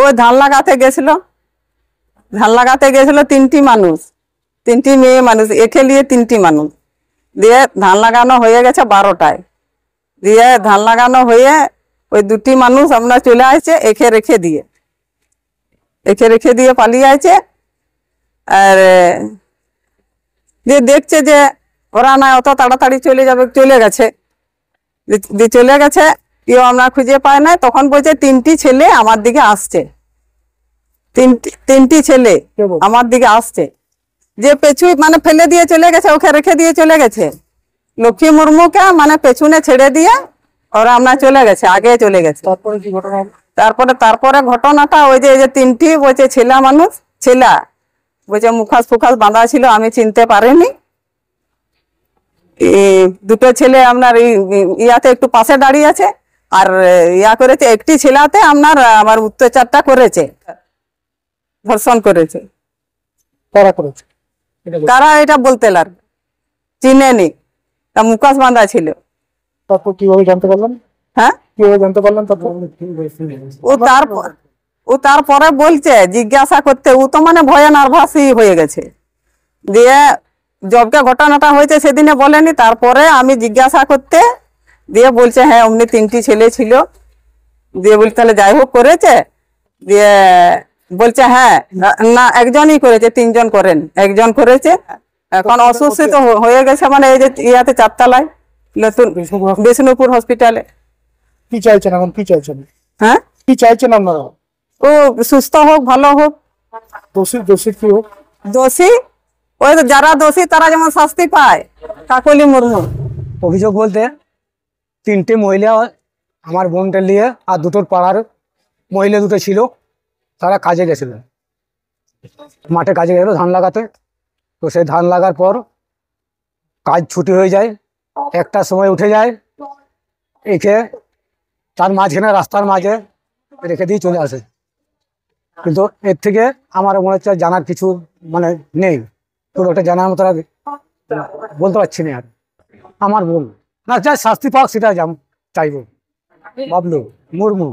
ওই ধান লাগাতে গেছিল, তিনটি মানুষ, তিনটি মেয়ে মানুষ, একে নিয়ে তিনটি মানুষ। দিয়ে ধান লাগানো হয়ে গেছে 12টায়। দিয়ে ধান লাগানো হয়ে ওই দুটি মানুষ আপনার চলে আসছে একে রেখে দিয়ে পালিয়ে আছে। আর দিয়ে দেখছে যে ওরা না অত তাড়াতাড়ি চলে গেছে, কেউ আমরা খুঁজে পায় না। তখন বলছে তিনটি ছেলে আমার দিকে আসছে, তিনটি ছেলে আমার দিকে আসছে। যে পেছু মানে ফেলে দিয়ে চলে গেছে, ওকে রেখে দিয়ে চলে গেছে। লক্ষ্মী মুর্মুকে মানে পেছনে ছেড়ে দিয়ে ওরা আমরা চলে গেছে, আগে চলে গেছে। তারপরে কি ঘটনা? তারপরে ঘটনাটা ওই যে তিনটি বলছে ছেলা মানুষ, বলছে মুখাস ফুখাস বাঁধা ছিল, আমি চিনতে পারিনি। দুটো ছেলে আপনার ইয়াতে একটু পাশে দাঁড়িয়ে আছে, আর ইয়া করেছে একটি ছেলাতে আপনার আমার অত্যাচারটা করেছে, ধর্ষণ করেছে। তারা এটা বলতে লাগবে, চিনেনি, তা মুখাস বাঁধা ছিল। তারপর কিভাবে জানতে পারলাম? হ্যাঁ, কিভাবে জানতে পারলাম? ও তারপরে বলছে জিজ্ঞাসা করতে, ও তো মানে ভয়ে নার্ভাসই হয়ে গেছে। দিয়ে জবকে ঘটনাটা হয়েছে সেদিনে বলেনি, তারপরে আমি জিজ্ঞাসা করতে দিয়ে বলছে হ্যাঁ অমনি তিনটি ছেলে ছিল। দিয়ে বলছে তাহলে যাই হোক করেছে। দিয়ে বলছে হ্যাঁ না একজনই করেছে, তিনজন করেন, একজন করেছে। এখন অসুস্থ হয়ে গেছে, মানে এই যে ইয়াতে 4 তলায় নতুন বিষ্ণুপুর হসপিটালে। কি চাইছেন এখন? কি চাইছেন? হ্যাঁ, কি চাইছেন আপনারা? ও সুস্থ হোক, ভালো হোক। দোষী কি হোক? দোষী ওই যারা দোষী তারা যেমন শাস্তি পায়। কাকলি মুর্মু অভিযোগ বলতে তিনটে মহিলা আমার বোনটা নিয়ে আর দুটোর পাড়ার মহিলা দুটো ছিল, তারা কাজে গেছিল, মাঠে কাজে গেছিল ধান লাগাতে। তো সেই ধান লাগার পর কাজ ছুটি হয়ে যায়, 1টার সময় উঠে যায়, একে তার মাঝখানে রাস্তার মাঝে রেখে দিয়ে চলে আসে। কিন্তু এর থেকে আমার মনে হচ্ছে জানার কিছু মানে নেই, তো ওটা জানার মতো বলতে পারছি না। আর আমার বোন না, যা শাস্তি পাক সেটা চাইব। বাবলু মুর্মু।